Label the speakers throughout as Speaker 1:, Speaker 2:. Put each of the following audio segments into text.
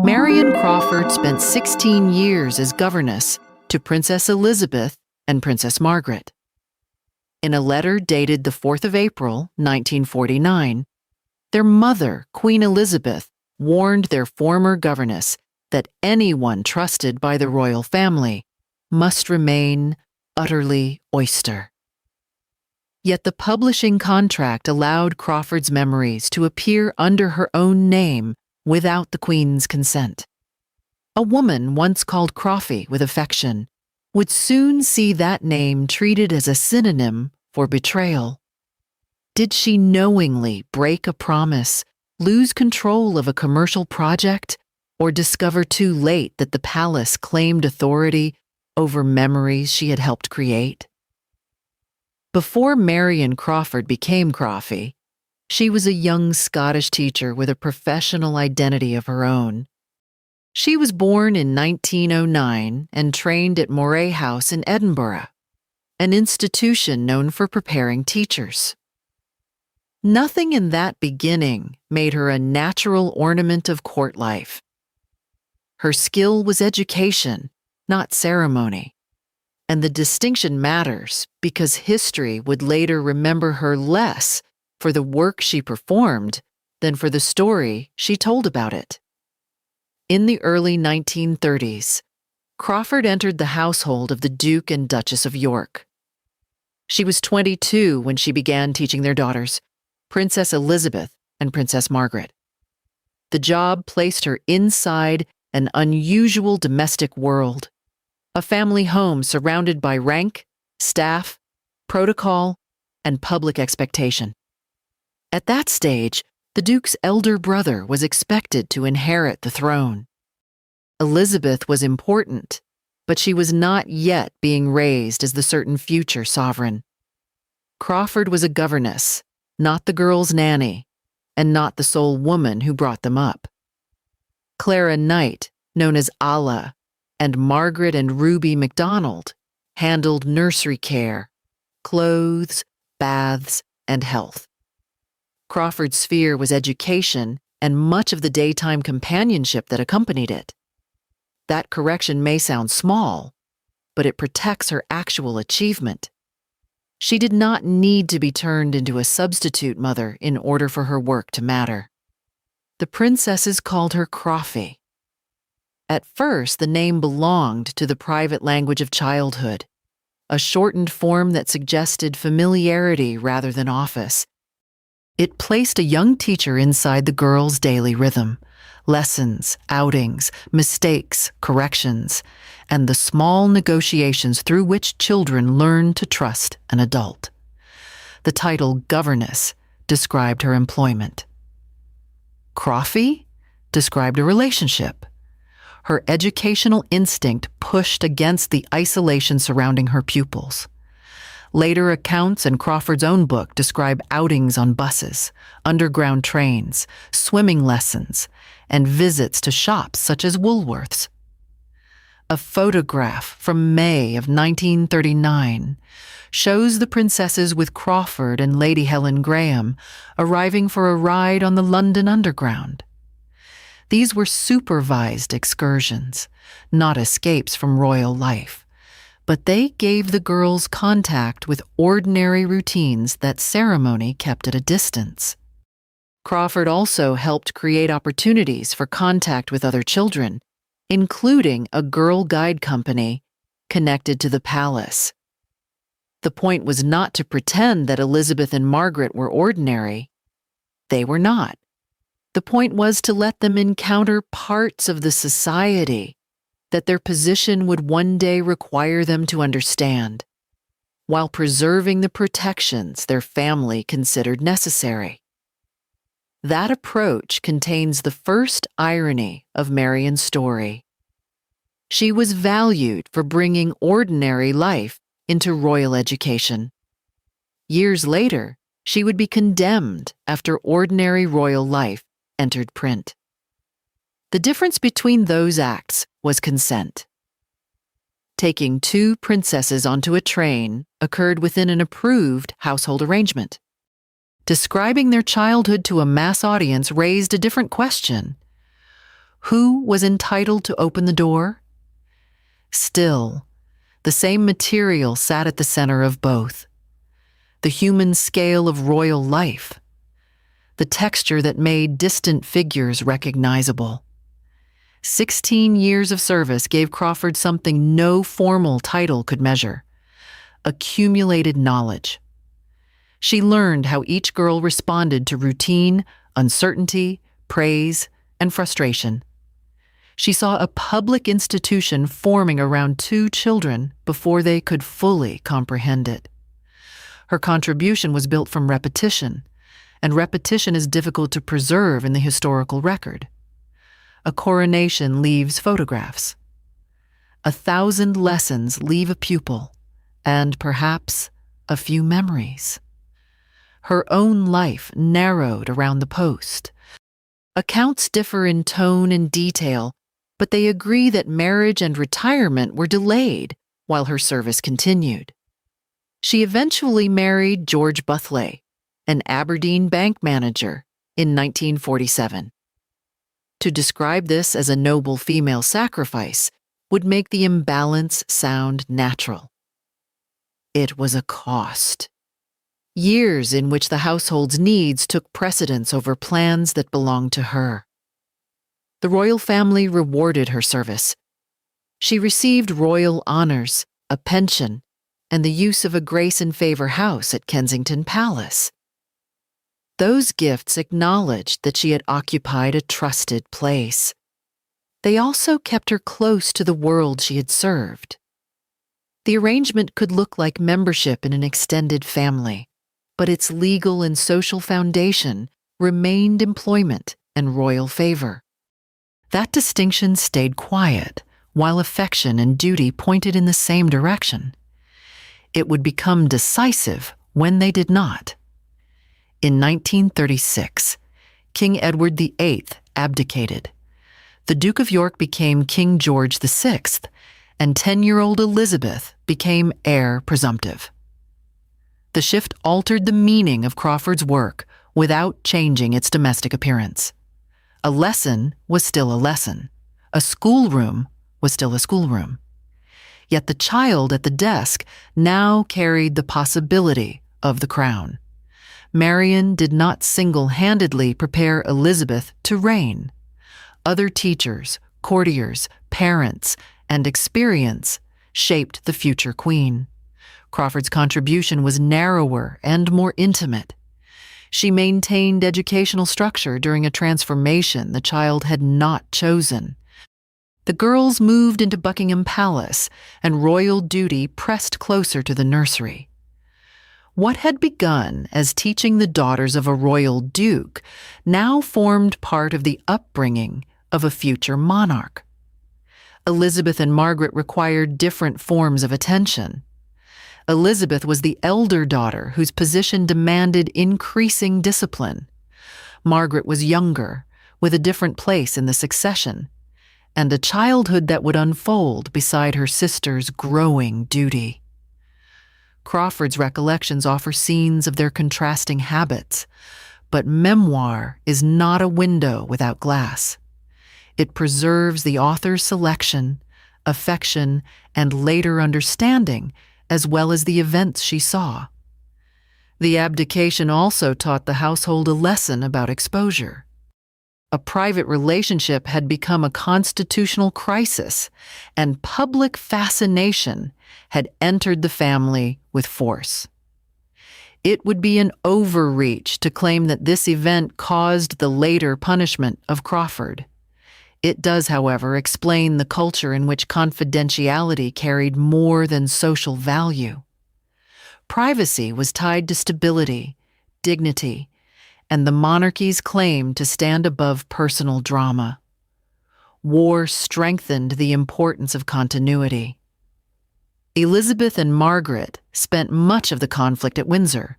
Speaker 1: Marion Crawford spent 16 years as governess to Princess Elizabeth and Princess Margaret. In a letter dated the 4th of April, 1949, their mother, Queen Elizabeth, warned their former governess that anyone trusted by the royal family must remain utterly oyster. Yet the publishing contract allowed Crawford's memoirs to appear under her own name without the Queen's consent. A woman once called Crawfie with affection would soon see that name treated as a synonym for betrayal. Did she knowingly break a promise, lose control of a commercial project, or discover too late that the palace claimed authority over memories she had helped create? Before Marion Crawford became Crawfie, she was a young Scottish teacher with a professional identity of her own. She was born in 1909 and trained at Moray House in Edinburgh, an institution known for preparing teachers. Nothing in that beginning made her a natural ornament of court life. Her skill was education, not ceremony, and the distinction matters because history would later remember her less for the work she performed than for the story she told about it. In the early 1930s, Crawford entered the household of the Duke and Duchess of York. She was 22 when she began teaching their daughters, Princess Elizabeth and Princess Margaret. The job placed her inside an unusual domestic world, a family home surrounded by rank, staff, protocol, and public expectation. At that stage, the Duke's elder brother was expected to inherit the throne. Elizabeth was important, but she was not yet being raised as the certain future sovereign. Crawford was a governess, not the girl's nanny, and not the sole woman who brought them up. Clara Knight, known as Alla, and Margaret and Ruby MacDonald handled nursery care, clothes, baths, and health. Crawford's sphere was education and much of the daytime companionship that accompanied it. That correction may sound small, but it protects her actual achievement. She did not need to be turned into a substitute mother in order for her work to matter. The princesses called her Crawfie. At first, the name belonged to the private language of childhood, a shortened form that suggested familiarity rather than office. It placed a young teacher inside the girls' daily rhythm, lessons, outings, mistakes, corrections, and the small negotiations through which children learn to trust an adult. The title Governess described her employment. Crawfie described a relationship. Her educational instinct pushed against the isolation surrounding her pupils. Later accounts and Crawford's own book describe outings on buses, underground trains, swimming lessons, and visits to shops such as Woolworth's. A photograph from May of 1939 shows the princesses with Crawford and Lady Helen Graham arriving for a ride on the London Underground. These were supervised excursions, not escapes from royal life, but they gave the girls contact with ordinary routines that ceremony kept at a distance. Crawford also helped create opportunities for contact with other children, including a girl guide company connected to the palace. The point was not to pretend that Elizabeth and Margaret were ordinary. They were not. The point was to let them encounter parts of the society that their position would one day require them to understand, while preserving the protections their family considered necessary. That approach contains the first irony of Marion's story. She was valued for bringing ordinary life into royal education. Years later, she would be condemned after ordinary royal life entered print. The difference between those acts was consent. Taking two princesses onto a train occurred within an approved household arrangement. Describing their childhood to a mass audience raised a different question. Who was entitled to open the door? Still, the same material sat at the center of both. The human scale of royal life, the texture that made distant figures recognizable. 16 years of service gave Crawford something no formal title could measure: accumulated knowledge. She learned how each girl responded to routine, uncertainty, praise, and frustration. She saw a public institution forming around 2 children before they could fully comprehend it. Her contribution was built from repetition, and repetition is difficult to preserve in the historical record. A coronation leaves photographs. 1,000 lessons leave a pupil, and perhaps a few memories. Her own life narrowed around the post. Accounts differ in tone and detail, but they agree that marriage and retirement were delayed while her service continued. She eventually married George Buthley, an Aberdeen bank manager, in 1947. To describe this as a noble female sacrifice would make the imbalance sound natural. It was a cost. Years in which the household's needs took precedence over plans that belonged to her. The royal family rewarded her service. She received royal honors, a pension, and the use of a grace and favor house at Kensington Palace. Those gifts acknowledged that she had occupied a trusted place. They also kept her close to the world she had served. The arrangement could look like membership in an extended family, but its legal and social foundation remained employment and royal favor. That distinction stayed quiet, while affection and duty pointed in the same direction. It would become decisive when they did not. In 1936, King Edward VIII abdicated. The Duke of York became King George VI, and 10-year-old Elizabeth became heir presumptive. The shift altered the meaning of Crawford's work without changing its domestic appearance. A lesson was still a lesson. A schoolroom was still a schoolroom. Yet the child at the desk now carried the possibility of the crown. Marion did not single-handedly prepare Elizabeth to reign. Other teachers, courtiers, parents, and experience shaped the future queen. Crawford's contribution was narrower and more intimate. She maintained educational structure during a transformation the child had not chosen. The girls moved into Buckingham Palace, and royal duty pressed closer to the nursery. What had begun as teaching the daughters of a royal duke now formed part of the upbringing of a future monarch. Elizabeth and Margaret required different forms of attention. Elizabeth was the elder daughter whose position demanded increasing discipline. Margaret was younger, with a different place in the succession, and a childhood that would unfold beside her sister's growing duty. Crawford's recollections offer scenes of their contrasting habits, but Memoir is not a window without glass. It preserves the author's selection, affection, and later understanding, as well as the events she saw. The abdication also taught the household a lesson about exposure. A private relationship had become a constitutional crisis, and public fascination had entered the family with force. It would be an overreach to claim that this event caused the later punishment of Crawford. It does, however, explain the culture in which confidentiality carried more than social value. Privacy was tied to stability, dignity, and the monarchy's claim to stand above personal drama. War strengthened the importance of continuity. Elizabeth and Margaret spent much of the conflict at Windsor,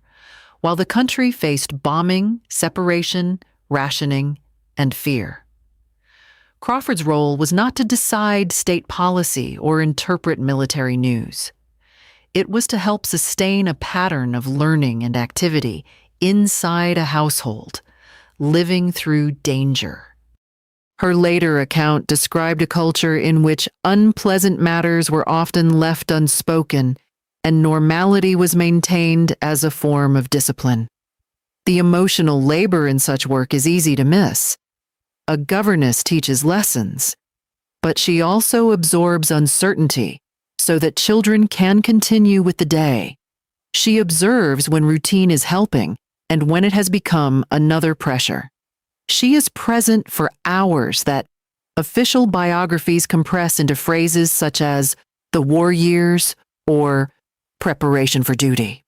Speaker 1: while the country faced bombing, separation, rationing, and fear. Crawford's role was not to decide state policy or interpret military news. It was to help sustain a pattern of learning and activity inside a household, living through danger. Her later account described a culture in which unpleasant matters were often left unspoken and normality was maintained as a form of discipline. The emotional labor in such work is easy to miss. A governess teaches lessons, but she also absorbs uncertainty so that children can continue with the day. She observes when routine is helping and when it has become another pressure. She is present for hours that official biographies compress into phrases such as the war years or preparation for duty.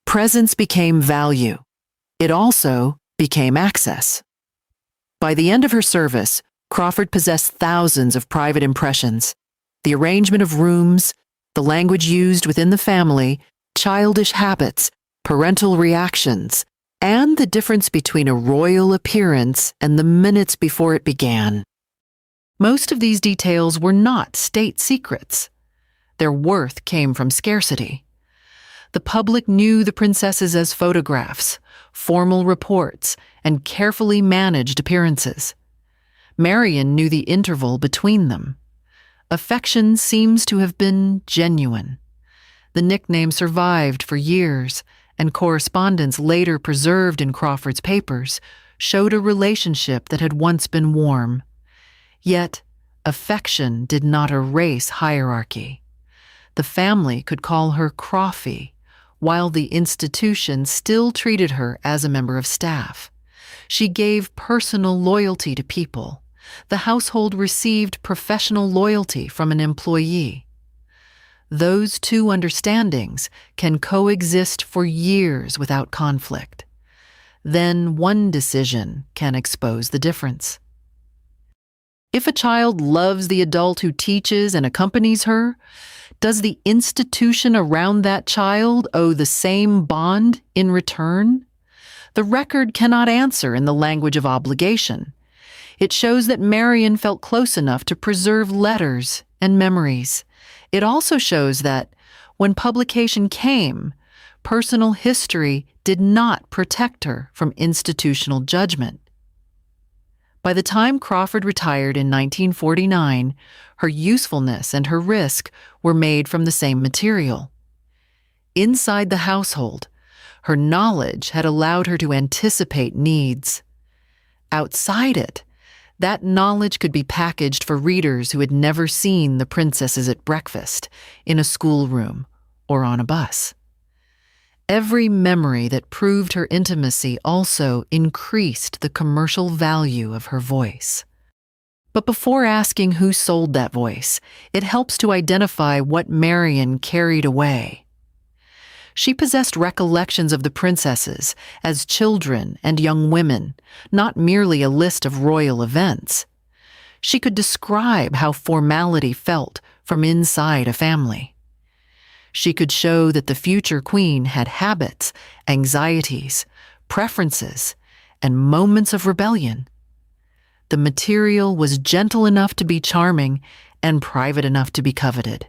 Speaker 1: Presence became value. It also became access. By the end of her service, Crawford possessed thousands of private impressions. The arrangement of rooms, the language used within the family, childish habits, parental reactions, and the difference between a royal appearance and the minutes before it began. Most of these details were not state secrets. Their worth came from scarcity. The public knew the princesses as photographs, formal reports, and carefully managed appearances. Marion knew the interval between them. Affection seems to have been genuine. The nickname survived for years, and correspondence later preserved in Crawford's papers showed a relationship that had once been warm. Yet, affection did not erase hierarchy. The family could call her Crawfie, while the institution still treated her as a member of staff. She gave personal loyalty to people. The household received professional loyalty from an employee. Those two understandings can coexist for years without conflict. Then one decision can expose the difference. If a child loves the adult who teaches and accompanies her, does the institution around that child owe the same bond in return? The record cannot answer in the language of obligation. It shows that Marion felt close enough to preserve letters and memories. It also shows that, when publication came, personal history did not protect her from institutional judgment. By the time Crawford retired in 1949, her usefulness and her risk were made from the same material. Inside the household, her knowledge had allowed her to anticipate needs. Outside it, that knowledge could be packaged for readers who had never seen the princesses at breakfast, in a schoolroom, or on a bus. Every memory that proved her intimacy also increased the commercial value of her voice. But before asking who sold that voice, it helps to identify what Marion carried away. She possessed recollections of the princesses as children and young women, not merely a list of royal events. She could describe how formality felt from inside a family. She could show that the future queen had habits, anxieties, preferences, and moments of rebellion. The material was gentle enough to be charming and private enough to be coveted.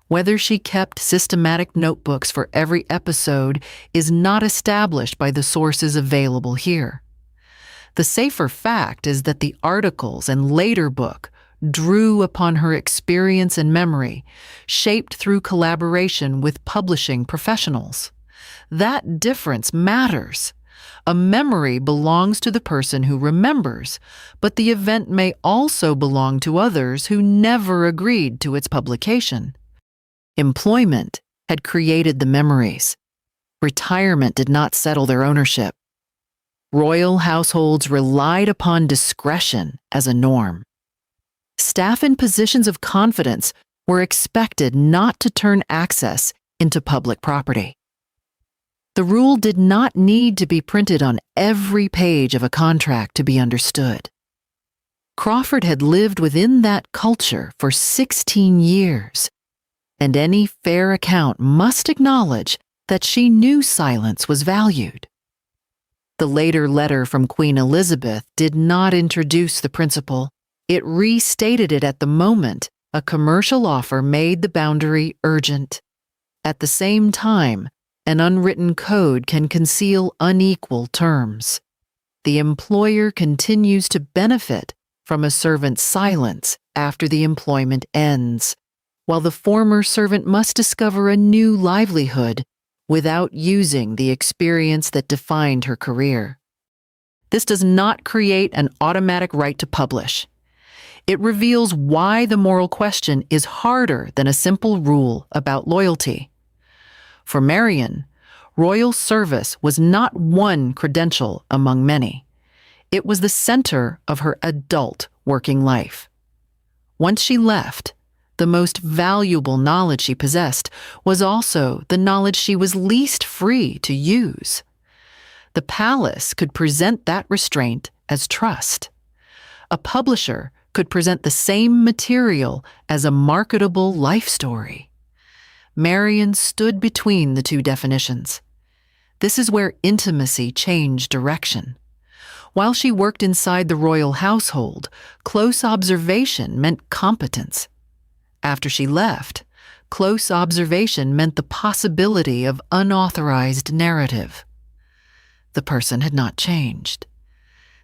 Speaker 1: Whether she kept systematic notebooks for every episode is not established by the sources available here. The safer fact is that the articles and later book drew upon her experience and memory, shaped through collaboration with publishing professionals. That difference matters. A memory belongs to the person who remembers, but the event may also belong to others who never agreed to its publication. Employment had created the memories. Retirement did not settle their ownership. Royal households relied upon discretion as a norm. Staff in positions of confidence were expected not to turn access into public property. The rule did not need to be printed on every page of a contract to be understood. Crawford had lived within that culture for 16 years, and any fair account must acknowledge that she knew silence was valued. The later letter from Queen Elizabeth did not introduce the principle. It restated it at the moment a commercial offer made the boundary urgent. At the same time, an unwritten code can conceal unequal terms. the employer continues to benefit from a servant's silence after the employment ends, while the former servant must discover a new livelihood without using the experience that defined her career. This does not create an automatic right to publish. It reveals why the moral question is harder than a simple rule about loyalty. For Marion, royal service was not one credential among many. It was the center of her adult working life. Once she left, the most valuable knowledge she possessed was also the knowledge she was least free to use. The palace could present that restraint as trust. A publisher could present the same material as a marketable life story. Marion stood between the two definitions. This is where intimacy changed direction. While she worked inside the royal household, close observation meant competence. After she left, close observation meant the possibility of unauthorized narrative. The person had not changed.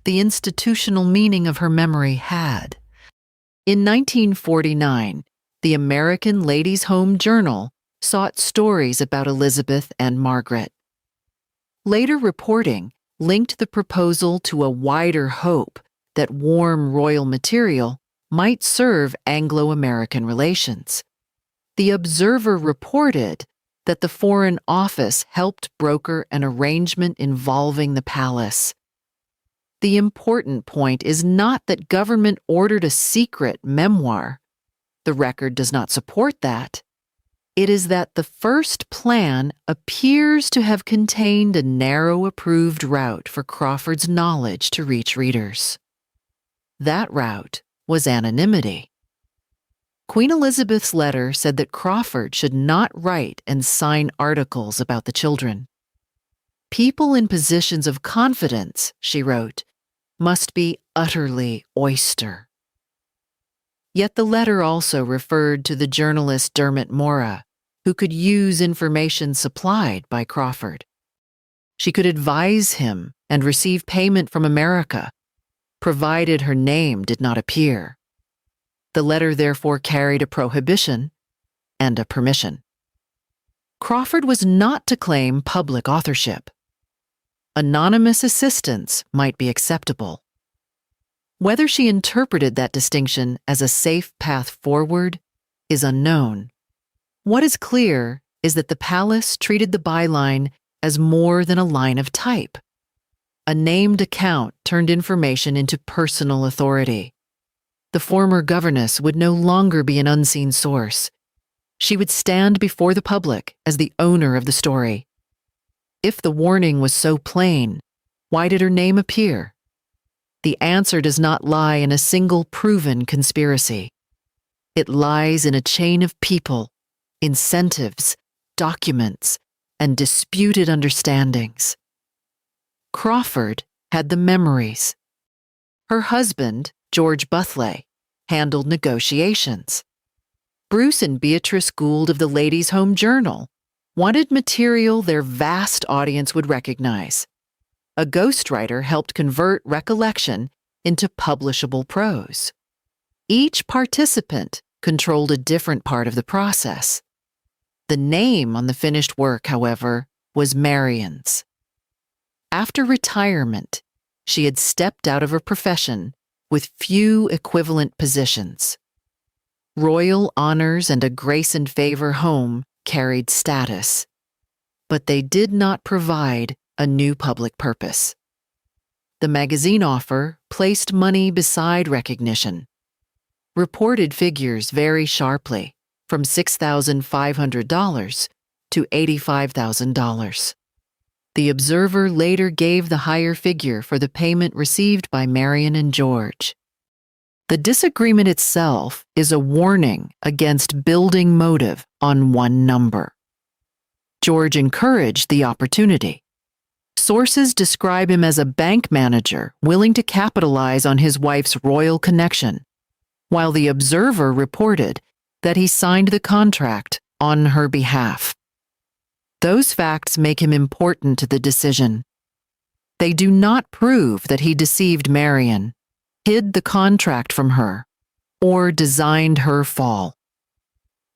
Speaker 1: The institutional meaning of her memory had. In 1949, the American Ladies' Home Journal sought stories about Elizabeth and Margaret. Later reporting linked the proposal to a wider hope that warm royal material might serve Anglo-American relations. The Observer reported that the Foreign Office helped broker an arrangement involving the palace. The important point is not that government ordered a secret memoir. The record does not support that. It is that the first plan appears to have contained a narrow approved route for Crawford's knowledge to reach readers. That route was anonymity. Queen Elizabeth's letter said that Crawford should not write and sign articles about the children. People in positions of confidence, she wrote, must be utterly oyster. Yet the letter also referred to the journalist Dermot Mora, who could use information supplied by Crawford. She could advise him and receive payment from America, provided her name did not appear. The letter therefore carried a prohibition and a permission. Crawford was not to claim public authorship. Anonymous assistance might be acceptable. Whether she interpreted that distinction as a safe path forward is unknown. What is clear is that the palace treated the byline as more than a line of type. A named account turned information into personal authority. The former governess would no longer be an unseen source. She would stand before the public as the owner of the story. If the warning was so plain, why did her name appear? The answer does not lie in a single proven conspiracy. It lies in a chain of people, incentives, documents, and disputed understandings. Crawford had the memories. Her husband, George Buthley, handled negotiations. Bruce and Beatrice Gould of the Ladies' Home Journal wanted material their vast audience would recognize. A ghostwriter helped convert recollection into publishable prose. Each participant controlled a different part of the process. The name on the finished work, however, was Marion's. After retirement, she had stepped out of her profession with few equivalent positions. Royal honors and a grace and favor home carried status, but they did not provide a new public purpose. The magazine offer placed money beside recognition. Reported figures vary sharply, from $6,500 to $85,000. The Observer later gave the higher figure for the payment received by Marion and George. The disagreement itself is a warning against building motive on one number. George encouraged the opportunity. Sources describe him as a bank manager willing to capitalize on his wife's royal connection, while the Observer reported that he signed the contract on her behalf. Those facts make him important to the decision. They do not prove that he deceived Marion, hid the contract from her, or designed her fall.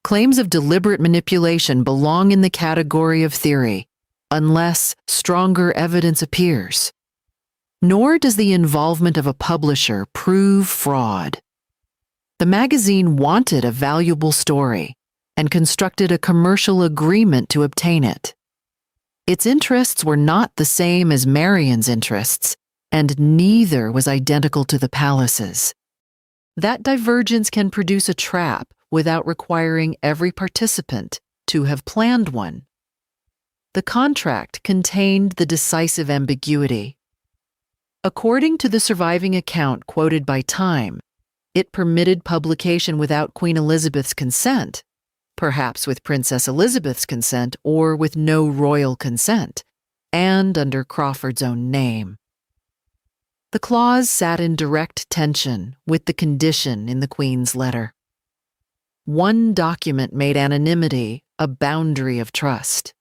Speaker 1: Claims of deliberate manipulation belong in the category of theory, unless stronger evidence appears. Nor does the involvement of a publisher prove fraud. The magazine wanted a valuable story and constructed a commercial agreement to obtain it. Its interests were not the same as Marion's interests, and neither was identical to the palace's. That divergence can produce a trap without requiring every participant to have planned one. The contract contained the decisive ambiguity. According to the surviving account quoted by Time, it permitted publication without Queen Elizabeth's consent, perhaps with Princess Elizabeth's consent or with no royal consent, and under Crawford's own name. The clause sat in direct tension with the condition in the Queen's letter. One document made anonymity a boundary of trust.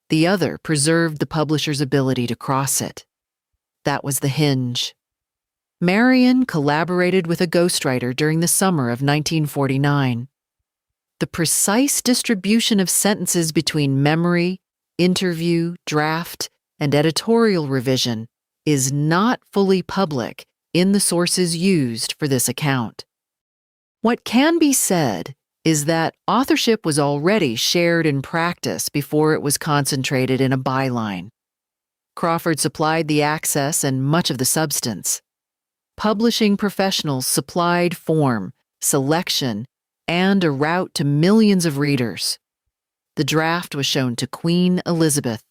Speaker 1: The other preserved the publisher's ability to cross it. That was the hinge. Marion collaborated with a ghostwriter during the summer of 1949. The precise distribution of sentences between memory, interview, draft, and editorial revision is not fully public in the sources used for this account. What can be said is that authorship was already shared in practice before it was concentrated in a byline. Crawford supplied the access and much of the substance. Publishing professionals supplied form, selection, and a route to millions of readers. The draft was shown to Queen Elizabeth.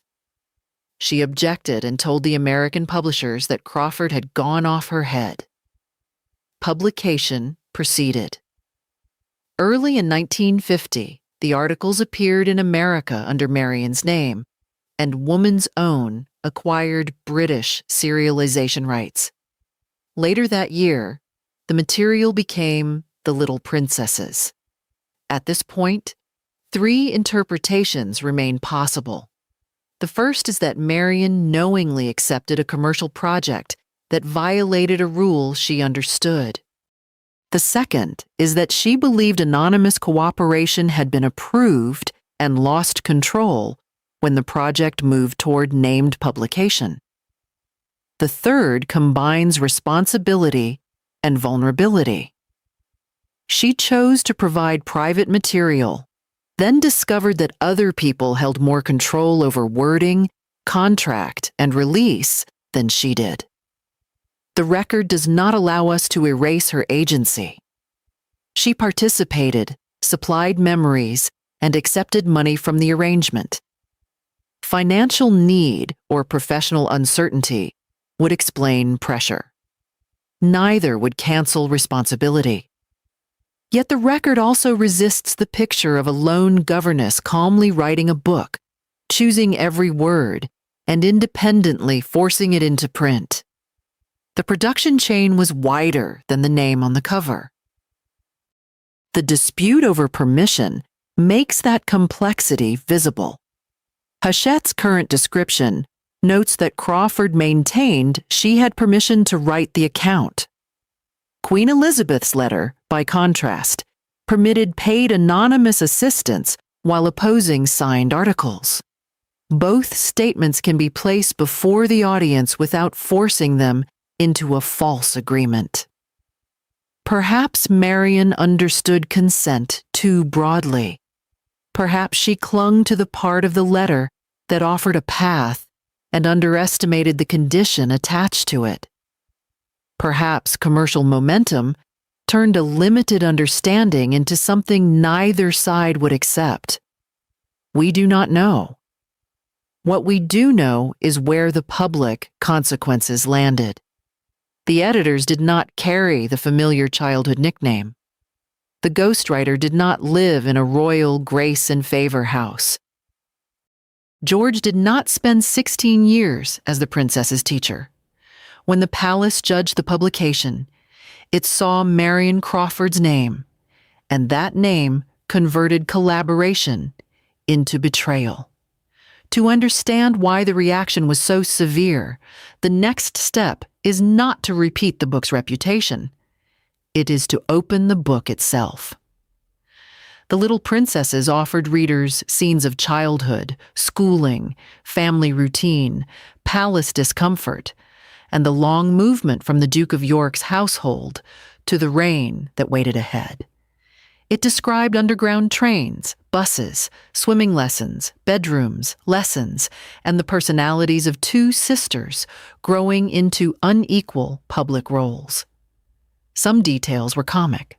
Speaker 1: She objected and told the American publishers that Crawford had gone off her head. Publication proceeded. Early in 1950, the articles appeared in America under Marion's name, and Woman's Own acquired British serialization rights. Later that year, the material became The Little Princesses. At this point, 3 interpretations remain possible. The first is that Marion knowingly accepted a commercial project that violated a rule she understood. The second is that she believed anonymous cooperation had been approved and lost control when the project moved toward named publication. The third combines responsibility and vulnerability. She chose to provide private material, then discovered that other people held more control over wording, contract, and release than she did. The record does not allow us to erase her agency. She participated, supplied memories, and accepted money from the arrangement. Financial need or professional uncertainty would explain pressure. Neither would cancel responsibility. Yet the record also resists the picture of a lone governess calmly writing a book, choosing every word, and independently forcing it into print. The production chain was wider than the name on the cover. The dispute over permission makes that complexity visible. Hachette's current description notes that Crawford maintained she had permission to write the account. Queen Elizabeth's letter, by contrast, permitted paid anonymous assistance while opposing signed articles. Both statements can be placed before the audience without forcing them into a false agreement. Perhaps Marion understood consent too broadly. Perhaps she clung to the part of the letter that offered a path and underestimated the condition attached to it. Perhaps commercial momentum turned a limited understanding into something neither side would accept. We do not know. What we do know is where the public consequences landed. The editors did not carry the familiar childhood nickname. The ghostwriter did not live in a royal grace and favor house. George did not spend 16 years as the princess's teacher. When the palace judged the publication, it saw Marion Crawford's name, and that name converted collaboration into betrayal. To understand why the reaction was so severe, the next step is not to repeat the book's reputation. It is to open the book itself. The Little Princesses offered readers scenes of childhood, schooling, family routine, palace discomfort, and the long movement from the Duke of York's household to the reign that waited ahead. It described underground trains, buses, swimming lessons, bedrooms, lessons, and the personalities of two sisters growing into unequal public roles. Some details were comic.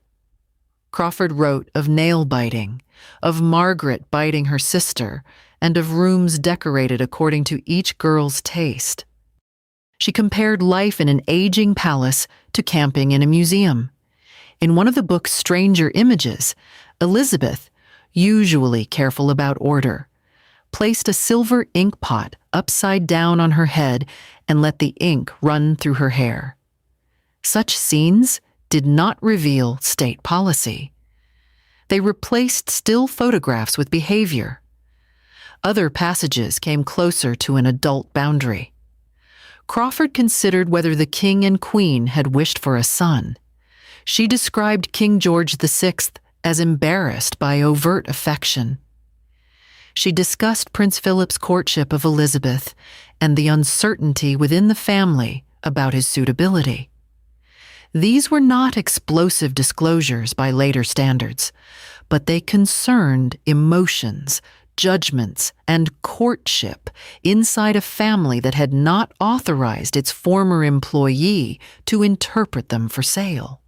Speaker 1: Crawford wrote of nail-biting, of Margaret biting her sister, and of rooms decorated according to each girl's taste. She compared life in an aging palace to camping in a museum. In one of the book's stranger images, Elizabeth, usually careful about order, placed a silver ink pot upside down on her head and let the ink run through her hair. Such scenes did not reveal state policy. They replaced still photographs with behavior. Other passages came closer to an adult boundary. Crawford considered whether the king and queen had wished for a son. She described King George VI as embarrassed by overt affection. She discussed Prince Philip's courtship of Elizabeth and the uncertainty within the family about his suitability. These were not explosive disclosures by later standards, but they concerned emotions, judgments, and courtship inside a family that had not authorized its former employee to interpret them for sale.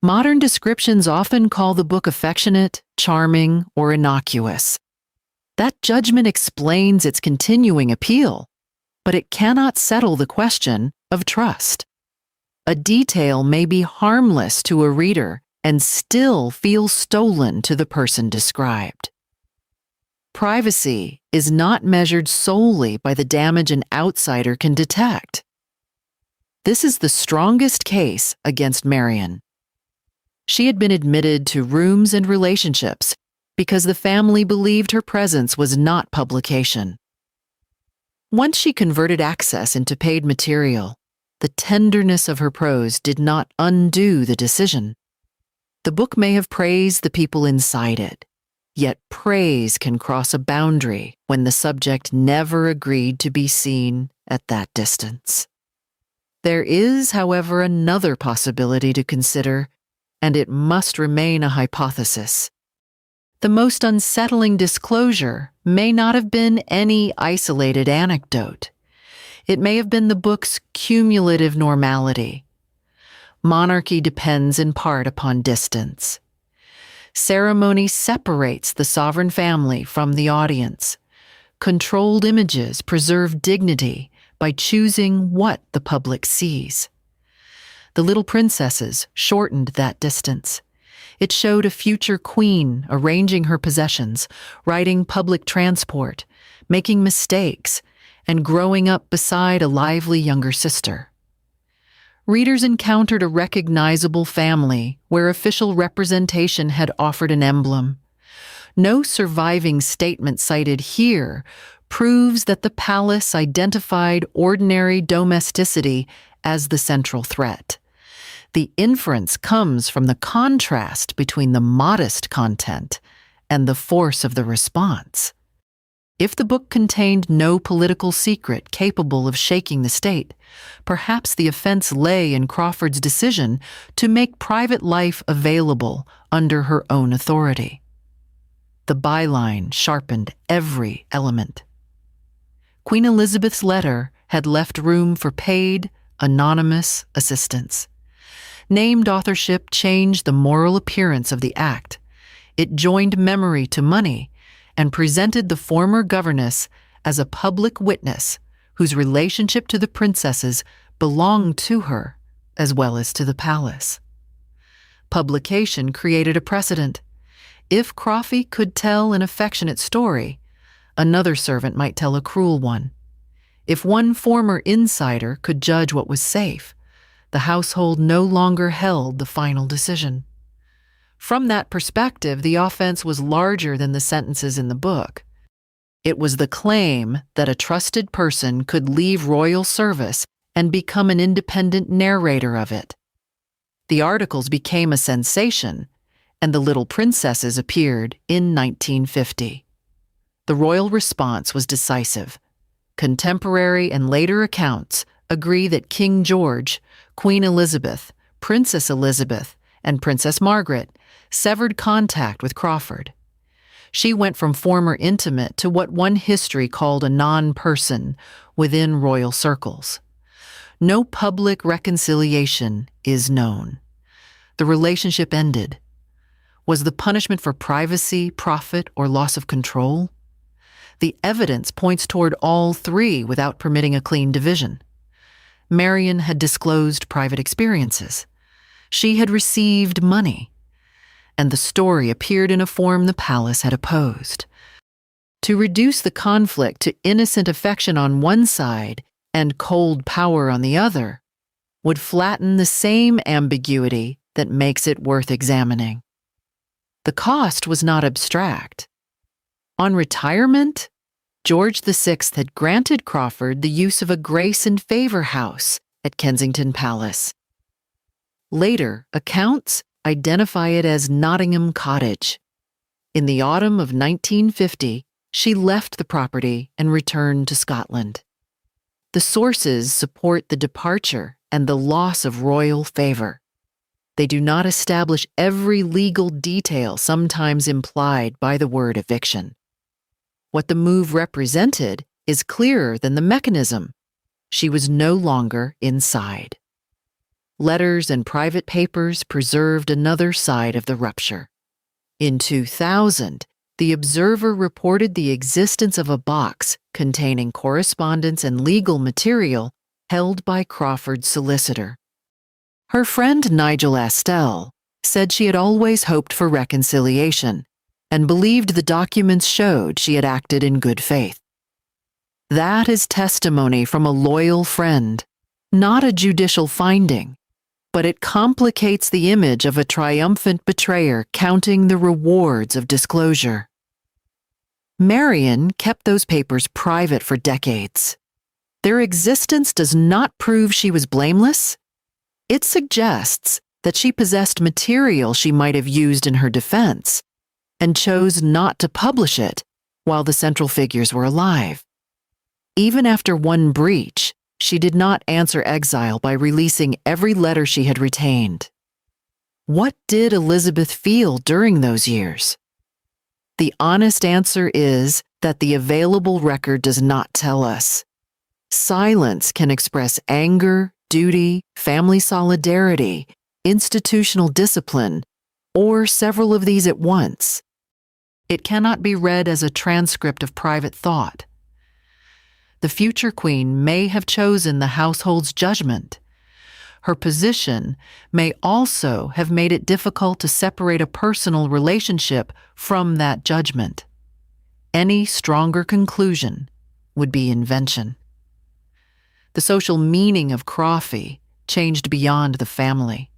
Speaker 1: Modern descriptions often call the book affectionate, charming, or innocuous. That judgment explains its continuing appeal, but it cannot settle the question of trust. A detail may be harmless to a reader and still feel stolen to the person described. Privacy is not measured solely by the damage an outsider can detect. This is the strongest case against Marion. She had been admitted to rooms and relationships because the family believed her presence was not publication. Once she converted access into paid material, the tenderness of her prose did not undo the decision. The book may have praised the people inside it, yet praise can cross a boundary when the subject never agreed to be seen at that distance. There is, however, another possibility to consider, and it must remain a hypothesis. The most unsettling disclosure may not have been any isolated anecdote. It may have been the book's cumulative normality. Monarchy depends in part upon distance. Ceremony separates the sovereign family from the audience. Controlled images preserve dignity by choosing what the public sees. The Little Princesses shortened that distance. It showed a future queen arranging her possessions, riding public transport, making mistakes, and growing up beside a lively younger sister. Readers encountered a recognizable family where official representation had offered an emblem. No surviving statement cited here proves that the palace identified ordinary domesticity as the central threat. The inference comes from the contrast between the modest content and the force of the response. If the book contained no political secret capable of shaking the state, perhaps the offense lay in Crawford's decision to make private life available under her own authority. The byline sharpened every element. Queen Elizabeth's letter had left room for paid, anonymous assistance. Named authorship changed the moral appearance of the act. It joined memory to money and presented the former governess as a public witness whose relationship to the princesses belonged to her as well as to the palace. Publication created a precedent. If Crawfie could tell an affectionate story, another servant might tell a cruel one. If one former insider could judge what was safe, the household no longer held the final decision. From that perspective, the offense was larger than the sentences in the book. It was the claim that a trusted person could leave royal service and become an independent narrator of it. The articles became a sensation, and the Little Princesses appeared in 1950. The royal response was decisive. Contemporary and later accounts agree that King George, Queen Elizabeth, Princess Elizabeth, and Princess Margaret severed contact with Crawford. She went from former intimate to what one history called a non-person within royal circles. No public reconciliation is known. The relationship ended. Was the punishment for privacy, profit, or loss of control? The evidence points toward all three without permitting a clean division. Marion had disclosed private experiences. She had received money. And the story appeared in a form the palace had opposed. To reduce the conflict to innocent affection on one side and cold power on the other would flatten the same ambiguity that makes it worth examining. The cost was not abstract. On retirement, George VI had granted Crawford the use of a grace and favor house at Kensington Palace. Later, accounts identify it as Nottingham Cottage. In the autumn of 1950, she left the property and returned to Scotland. The sources support the departure and the loss of royal favor. They do not establish every legal detail sometimes implied by the word eviction. What the move represented is clearer than the mechanism. She was no longer inside. Letters and private papers preserved another side of the rupture. In 2000, The Observer reported the existence of a box containing correspondence and legal material held by Crawford's solicitor. Her friend Nigel Astell said she had always hoped for reconciliation and believed the documents showed she had acted in good faith. That is testimony from a loyal friend, not a judicial finding. But it complicates the image of a triumphant betrayer counting the rewards of disclosure. Marion kept those papers private for decades. Their existence does not prove she was blameless. It suggests that she possessed material she might have used in her defense and chose not to publish it while the central figures were alive. Even after one breach, she did not answer exile by releasing every letter she had retained. What did Elizabeth feel during those years? The honest answer is that the available record does not tell us. Silence can express anger, duty, family solidarity, institutional discipline, or several of these at once. It cannot be read as a transcript of private thought. The future queen may have chosen the household's judgment. Her position may also have made it difficult to separate a personal relationship from that judgment. Any stronger conclusion would be invention. The social meaning of Crawfie changed beyond the family.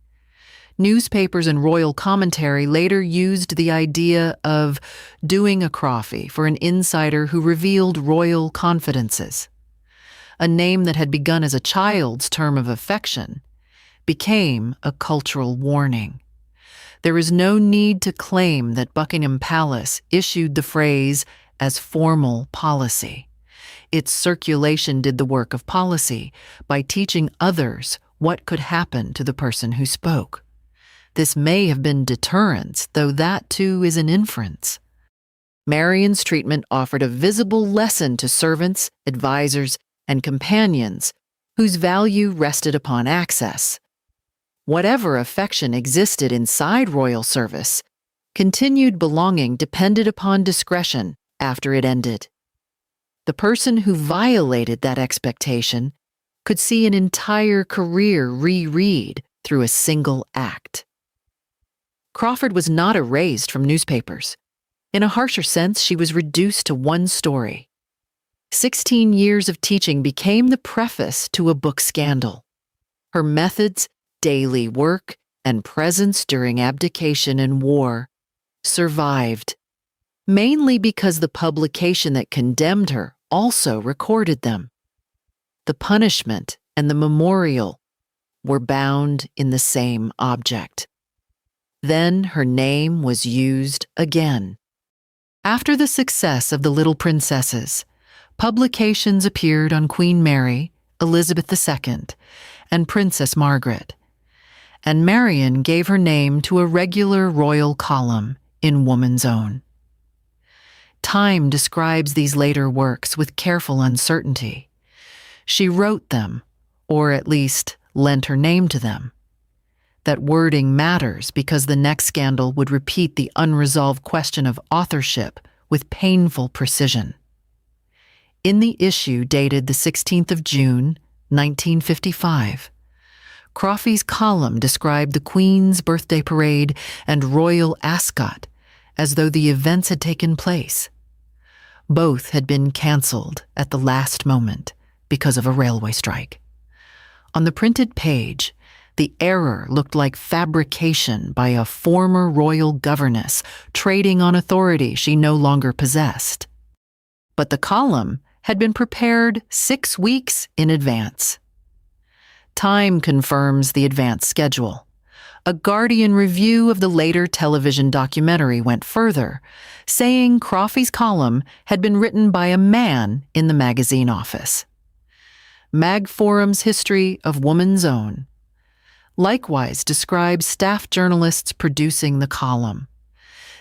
Speaker 1: Newspapers and royal commentary later used the idea of doing a Crawfie for an insider who revealed royal confidences. A name that had begun as a child's term of affection became a cultural warning. There is no need to claim that Buckingham Palace issued the phrase as formal policy. Its circulation did the work of policy by teaching others what could happen to the person who spoke. This may have been deterrence, though that too is an inference. Marion's treatment offered a visible lesson to servants, advisors, and companions whose value rested upon access. Whatever affection existed inside royal service, continued belonging depended upon discretion after it ended. The person who violated that expectation could see an entire career reread through a single act. Crawford was not erased from newspapers. In a harsher sense, she was reduced to one story. 16 years of teaching became the preface to a book scandal. Her methods, daily work, and presence during abdication and war survived. mainly because the publication that condemned her also recorded them. The punishment and the memorial were bound in the same object. Then her name was used again. After the success of The Little Princesses, publications appeared on Queen Mary, Elizabeth II, and Princess Margaret, and Marion gave her name to a regular royal column in Woman's Own. Time describes these later works with careful uncertainty. She wrote them, or at least lent her name to them. That wording matters because the next scandal would repeat the unresolved question of authorship with painful precision. In the issue dated the 16th of June, 1955, Crawfie's column described the Queen's birthday parade and royal ascot as though the events had taken place. Both had been cancelled at the last moment because of a railway strike. On the printed page, the error looked like fabrication by a former royal governess trading on authority she no longer possessed. But the column had been prepared 6 weeks in advance. Time confirms the advance schedule. A Guardian review of the later television documentary went further, saying Crawfie's column had been written by a man in the magazine office. MagForum's History of Woman's Own likewise describes staff journalists producing the column.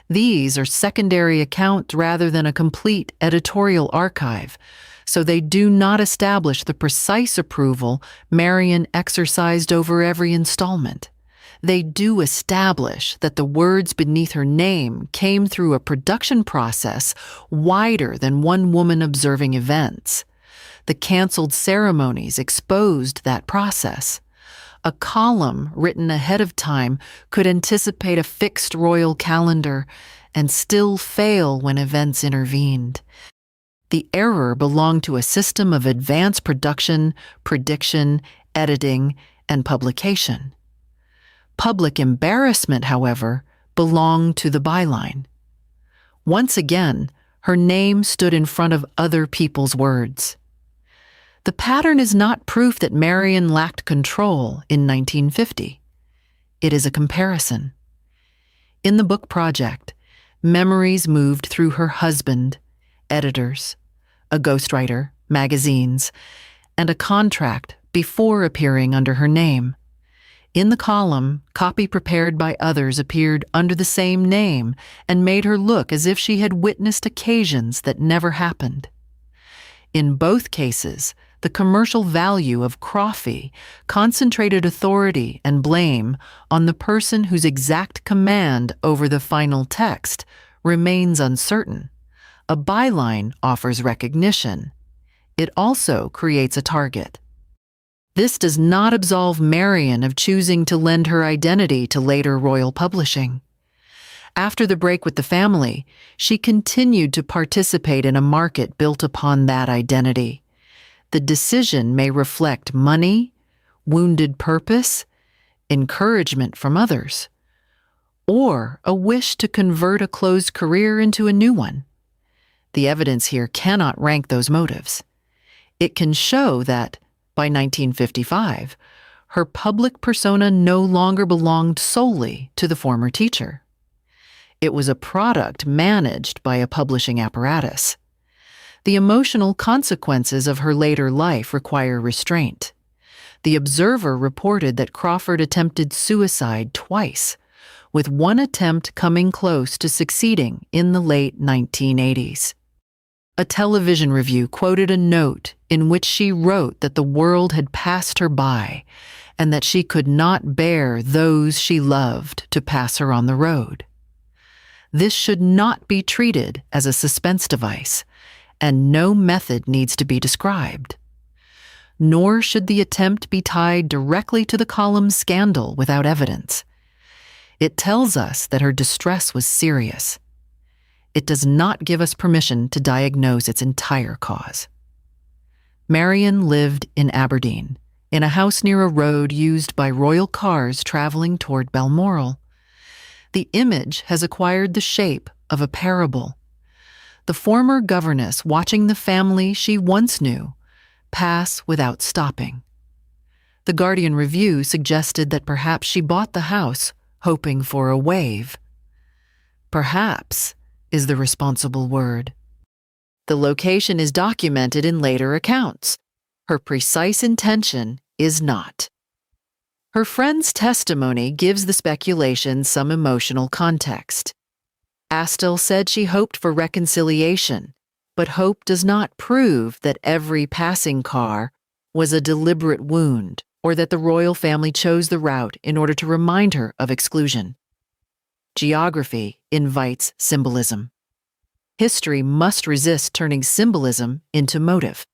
Speaker 1: These are secondary accounts rather than a complete editorial archive, so they do not establish the precise approval Marion exercised over every installment. They do establish that the words beneath her name came through a production process wider than one woman observing events. The canceled ceremonies exposed that process. A column written ahead of time could anticipate a fixed royal calendar and still fail when events intervened. The error belonged to a system of advanced production, prediction, editing, and publication. Public embarrassment, however, belonged to the byline. Once again, her name stood in front of other people's words. The pattern is not proof that Marion lacked control in 1950. It is a comparison. In the book project, memories moved through her husband, editors, a ghostwriter, magazines, and a contract before appearing under her name. In the column, copy prepared by others appeared under the same name and made her look as if she had witnessed occasions that never happened. In both cases, the commercial value of Crawfie concentrated authority and blame on the person whose exact command over the final text remains uncertain. A byline offers recognition. It also creates a target. This does not absolve Marion of choosing to lend her identity to later royal publishing. After the break with the family, she continued to participate in a market built upon that identity. The decision may reflect money, wounded purpose, encouragement from others, or a wish to convert a closed career into a new one. The evidence here cannot rank those motives. It can show that, by 1955, her public persona no longer belonged solely to the former teacher. It was a product managed by a publishing apparatus. The emotional consequences of her later life require restraint. The Observer reported that Crawford attempted suicide twice, with one attempt coming close to succeeding in the late 1980s. A television review quoted a note in which she wrote that the world had passed her by and that she could not bear those she loved to pass her on the road. This should not be treated as a suspense device, and no method needs to be described. Nor should the attempt be tied directly to the column's scandal without evidence. It tells us that her distress was serious. It does not give us permission to diagnose its entire cause. Marion lived in Aberdeen, in a house near a road used by royal cars traveling toward Balmoral. The image has acquired the shape of a parable, the former governess watching the family she once knew pass without stopping. The Guardian review suggested that perhaps she bought the house hoping for a wave. Perhaps is the responsible word. The location is documented in later accounts. Her precise intention is not. Her friend's testimony gives the speculation some emotional context. Astle said she hoped for reconciliation, but hope does not prove that every passing car was a deliberate wound or that the royal family chose the route in order to remind her of exclusion. Geography invites symbolism. History must resist turning symbolism into motive.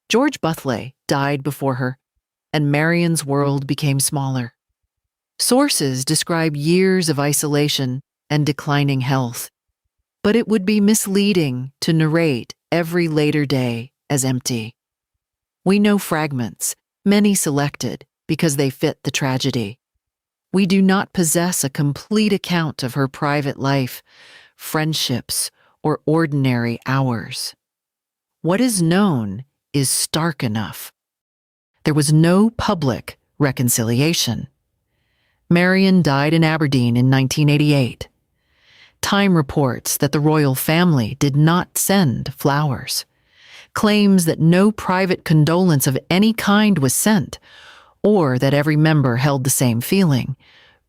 Speaker 1: George Buthley died before her, and Marion's world became smaller. Sources describe years of isolation and declining health, but it would be misleading to narrate every later day as empty. We know fragments, many selected because they fit the tragedy. We do not possess a complete account of her private life, friendships, or ordinary hours. What is known is stark enough. There was no public reconciliation. Marion died in Aberdeen in 1988. Time reports that the royal family did not send flowers. Claims that no private condolence of any kind was sent, or that every member held the same feeling,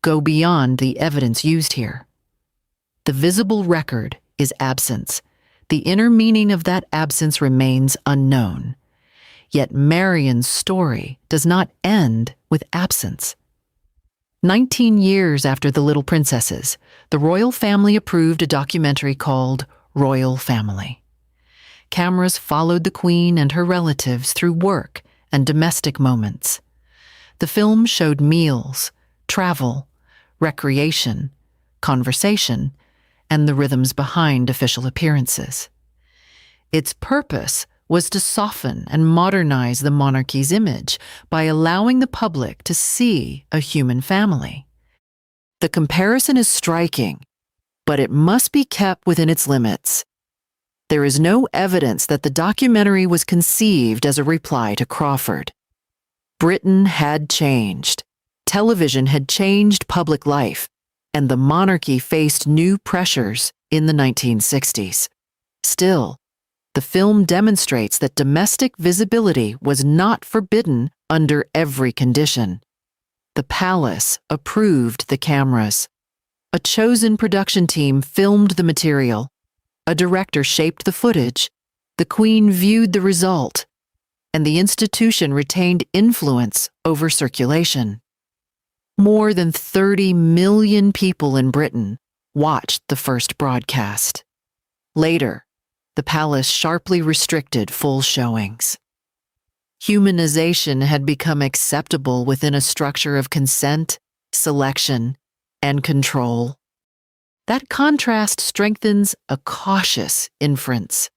Speaker 1: go beyond the evidence used here. The visible record is absence. The inner meaning of that absence remains unknown. Yet Marion's story does not end with absence. 19 years after The Little Princesses, the royal family approved a documentary called Royal Family. Cameras followed the Queen and her relatives through work and domestic moments. The film showed meals, travel, recreation, conversation, and the rhythms behind official appearances. Its purpose was to soften and modernize the monarchy's image by allowing the public to see a human family. The comparison is striking, but it must be kept within its limits. There is no evidence that the documentary was conceived as a reply to Crawford. Britain had changed. Television had changed public life, and the monarchy faced new pressures in the 1960s. Still, the film demonstrates that domestic visibility was not forbidden under every condition. The palace approved the cameras. A chosen production team filmed the material. A director shaped the footage. The Queen viewed the result, and the institution retained influence over circulation. More than 30 million people in Britain watched the first broadcast. Later, the palace sharply restricted full showings. Humanization had become acceptable within a structure of consent, selection, and control. That contrast strengthens a cautious inference.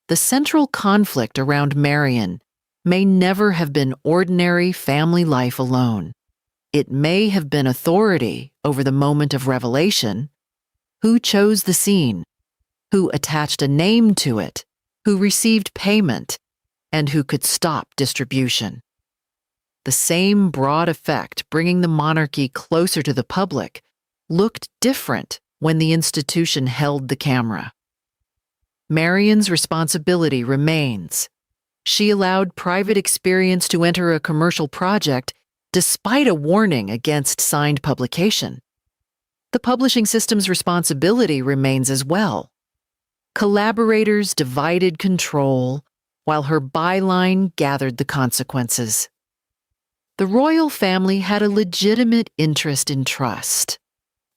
Speaker 1: The central conflict around Marion may never have been ordinary family life alone. It may have been authority over the moment of revelation. Who chose the scene? Who attached a name to it? Who received payment? And who could stop distribution? The same broad effect, bringing the monarchy closer to the public, looked different when the institution held the camera. Marion's responsibility remains. She allowed private experience to enter a commercial project despite a warning against signed publication. The publishing system's responsibility remains as well. Collaborators divided control, while her byline gathered the consequences. The royal family had a legitimate interest in trust,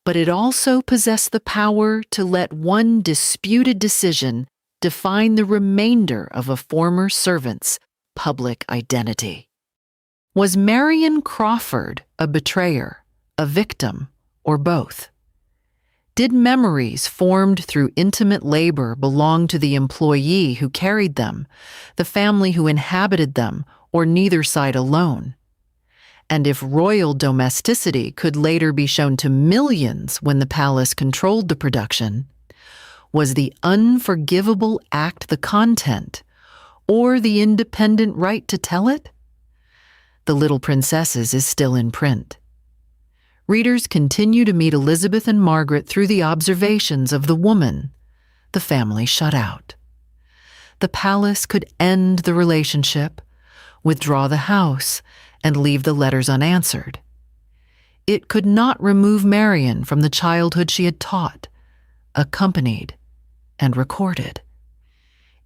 Speaker 1: but it also possessed the power to let one disputed decision define the remainder of a former servant's public identity. Was Marion Crawford a betrayer, a victim, or both? Did memories formed through intimate labor belong to the employee who carried them, the family who inhabited them, or neither side alone? And if royal domesticity could later be shown to millions when the palace controlled the production, Was the unforgivable act the content, or the independent right to tell it? The Little Princesses is still in print. Readers continue to meet Elizabeth and Margaret through the observations of the woman, the family shut out. The palace could end the relationship, withdraw the house, and leave the letters unanswered. It could not remove Marion from the childhood she had taught, accompanied, and recorded.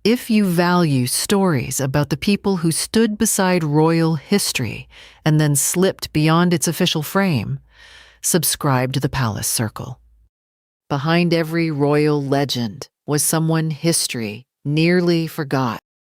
Speaker 1: If you value stories about the people who stood beside royal history and then slipped beyond its official frame, subscribe to the Palace Circle. Behind every royal legend was someone history nearly forgot.